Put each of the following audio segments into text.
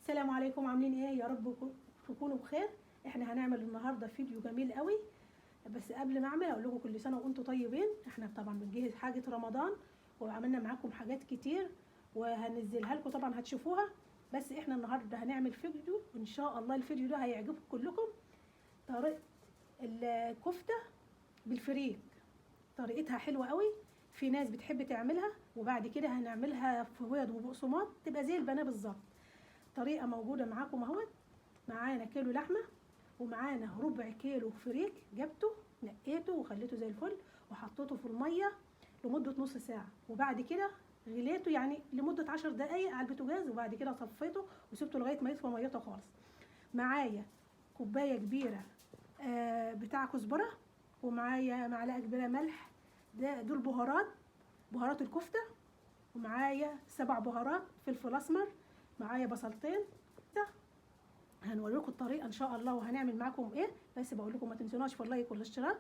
السلام عليكم، عاملين ايه؟ يا رب تكونوا بخير. احنا هنعمل النهارده فيديو جميل قوي، بس قبل ما اعمل اقول لكم كل سنه وانتم طيبين. احنا طبعا بنجهز حاجه رمضان وعملنا معاكم حاجات كتير وهنزلها لكم، طبعا هتشوفوها. بس احنا النهارده هنعمل فيديو وان شاء الله الفيديو ده هيعجبكم كلكم. طريقه الكفته بالفريك، طريقتها حلوه قوي. في ناس بتحب تعملها، وبعد كده هنعملها في بيض وبقسماط تبقى زي البانيه بالظبط. طريقه موجوده معاكم اهوت. معانا كيلو لحمه، ومعانا ربع كيلو فريك جبته نقيته وخليته زي الفل، وحطيته في الميه لمده نص ساعه، وبعد كده غليته يعني لمده 10 دقايق على البوتاجاز، وبعد كده صفيته وسبته لغايه ما يصفى ميته خالص. معايا كوبايه كبيره بتاع كزبره، ومعايا معلقه كبيره ملح. دول بهارات الكفته. ومعايا 7 بهارات فلفل اسمر. معايا بصلتين. هنوريكم الطريقه ان شاء الله وهنعمل معاكم ايه. بس بقول لكم ما تنسوناش في اللايك والاشتراك،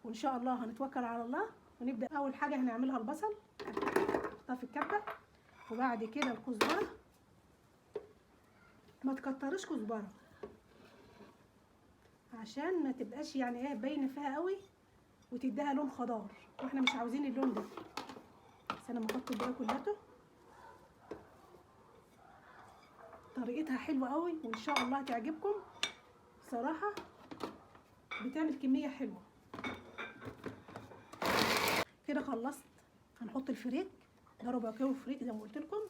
وان شاء الله هنتوكل على الله ونبدا. اول حاجه هنعملها البصل، نحطها في الكبه، وبعد كده الكزبره. ما تكترش كزبره عشان ما تبقاش يعني ايه باينه فيها قوي وتديها لون خضار، واحنا مش عاوزين اللون ده. بس انا بحط الباقي كلته. طريقتها حلوه قوي وان شاء الله هتعجبكم صراحه، بتعمل كميه حلوه. كده خلصت. هنحط الفريك، ده ربع كيلو فريك زي ما قلت لكم،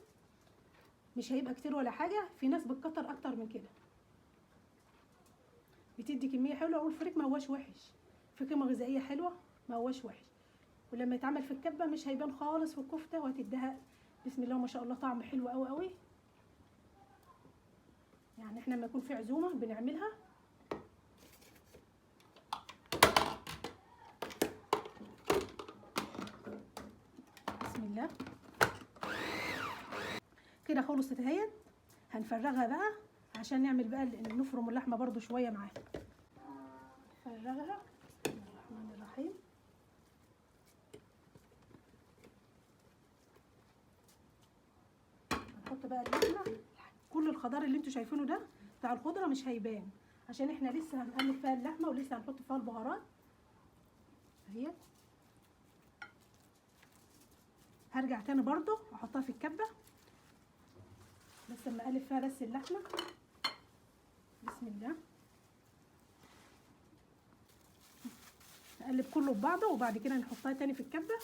مش هيبقى كتير ولا حاجه. في ناس بتكتر اكتر من كده، بتدي كميه حلوه، والفريك ما هوش وحش، في قيمه غذائيه حلوه، ما هوش وحش. ولما يتعمل في الكبه مش هيبان خالص في الكفته، وهتديها بسم الله ما شاء الله طعم حلو قوي قوي. يعني احنا لما يكون في عزومه بنعملها. بسم الله. كده خلصت اهيت. هنفرغها بقى عشان نعمل بقى نفرم اللحمه برده شويه معاها. نفرغها. بسم الله الرحمن الرحيم. هنحط بقى اللحمه. كل الخضار اللي انتوا شايفينه ده بتاع الخضره مش هيبان، عشان احنا لسه هنقلب فيها اللحمه ولسه هنحط فيها البهارات اهي. هرجع تاني برضو احطها في الكبه، بس لما اقلب فيها بس اللحمه. بسم الله. نقلب كله ببعضه وبعد كده نحطها تاني في الكبه.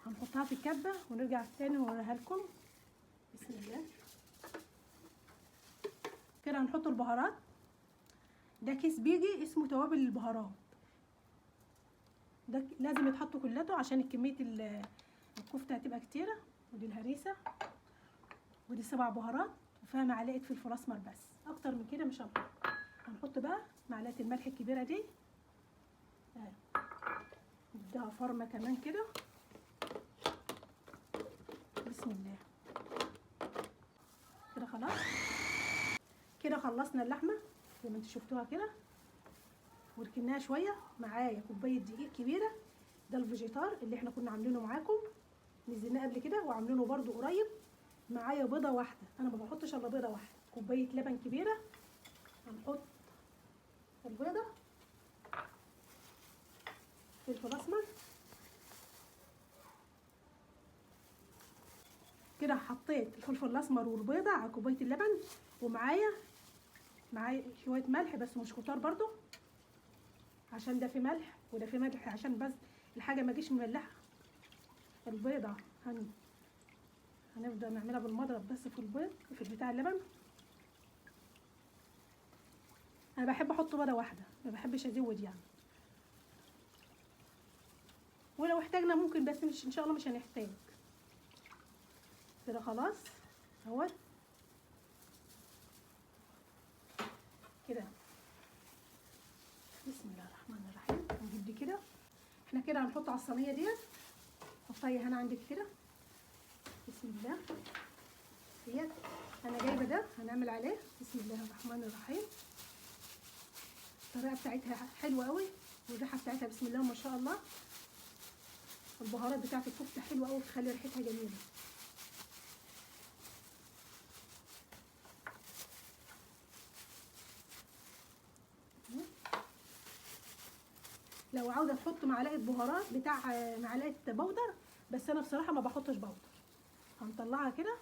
هنحطها في الكبه ونرجع تاني نوريها لكم. بسم الله. كده هنحط البهارات. ده كيس بيجي اسمه توابل البهارات، ده لازم يتحط كلته عشان كميه الكفته هتبقى كتيره. ودي الهريسه، ودي 7 بهارات، وفيها معلقه فلفل اسمر، بس اكتر من كده مش هنحط. هنحط بقى معلقه الملح الكبيره دي اهي، نديها فرمه كمان كده. بسم الله. كده خلاص. كده خلصنا اللحمه زي ما انتوا شفتوها كده، وركناها شويه. معايا كوبايه دقيق كبيره، ده الفيجيتار اللي احنا كنا عاملينه معاكم، نزلناه قبل كده وعاملينه برده قريب. معايا بيضه واحده، انا ما بحطش الا بيضه واحده. كوبايه لبن كبيره. هنحط البيضه، فلفل اسمر. كده حطيت الفلفل الاسمر والبيضه على كوبايه اللبن، ومعايا شويه ملح بس مش كتار برده، عشان ده في ملح وده في ملح، عشان بس الحاجه ما تجيش مملحه. البيضه هنفضل نعملها بالمضرب بس في البيض في بتاع اللبن. انا بحب احط بيضه واحده، ما بحبش ازود يعني، ولو احتاجنا ممكن، بس مش ان شاء الله مش هنحتاج. كده خلاص اهو كده. بسم الله الرحمن الرحيم. نجيب دي كده. احنا كده هنحط على الصينيه ديت حطها يا هنا عندك كده. بسم الله. ديت انا جايبه ده هنعمل عليه. بسم الله الرحمن الرحيم. الطريقه بتاعتها حلوه قوي والريحه بتاعتها بسم الله ما شاء الله. البهارات بتاعت الكفته حلوه قوي بتخلي ريحتها جميله. لو عاوزه تحط معلقه بهارات بتاع معلقه بودر، بس انا بصراحه ما بحطش بودر. هنطلعها كده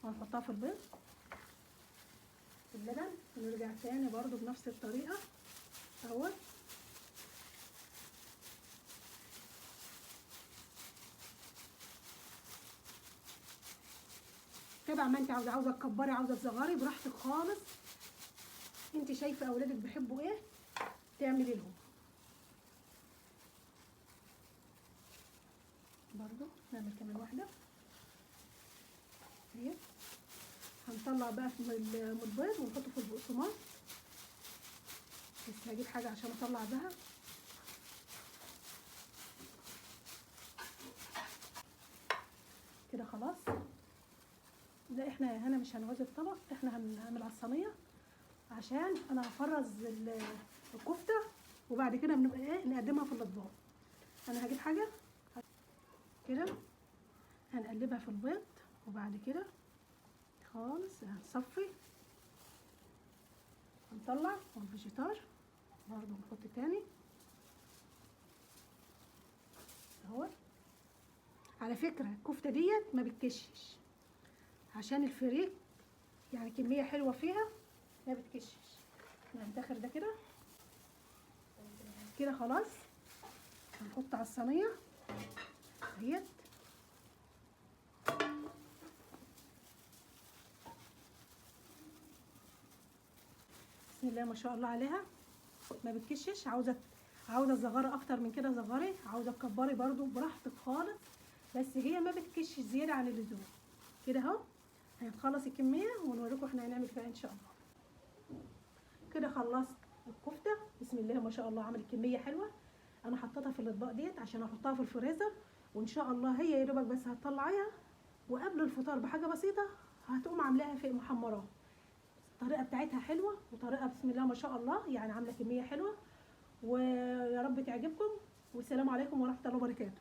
وهنحطها في البيض اللبن ونرجع تاني برضو بنفس الطريقه اهوت. تبع ما انت عاوزه تكبري عاوزه تصغري براحتك خالص. انت شايفه اولادك بيحبوا ايه تعملي لهم. برضو نعمل كمان واحده اهي. هنطلع بقى من البيض ونحطه في البقسماط. بس هجيب حاجه عشان اطلع بها. كده خلاص. لا احنا هنا مش هنعوز الطبق، احنا هنعمل على الصينيه عشان انا هفرز الكفته وبعد كده بنبقى ايه نقدمها في الاطباق. انا هجيب حاجه كده هنقلبها في البيض وبعد كده خالص هنصفي هنطلع والفيجيتار برضو نحط تاني اهو. على فكره الكفته ديت ما بتكشش عشان الفريك يعني كميه حلوه فيها ما بتكشش. هندخل ده كده كده خلاص. هنحط على الصينيه اهيت. بسم الله ما شاء الله عليها ما بتكشش. عاوزه تصغري اكتر من كده صغري، عاوزه تكبري برضو براحتك خالص، بس هي ما بتكشش زياده عن اللزوم. كده اهو هنخلص الكميه ونوريكم احنا هنعمل فيها ان شاء الله. كده خلصت الكفته بسم الله ما شاء الله. عملت كميه حلوه. انا حطيتها في الاطباق ديت عشان احطها في الفريزر وان شاء الله هي يا دوبك بس هتطلعيها وقبل الفطار بحاجه بسيطه هتقوم عاملاها في محمراه. الطريقه بتاعتها حلوه وطريقه بسم الله ما شاء الله يعني عامله كميه حلوه. ويا رب تعجبكم والسلام عليكم ورحمه الله وبركاته.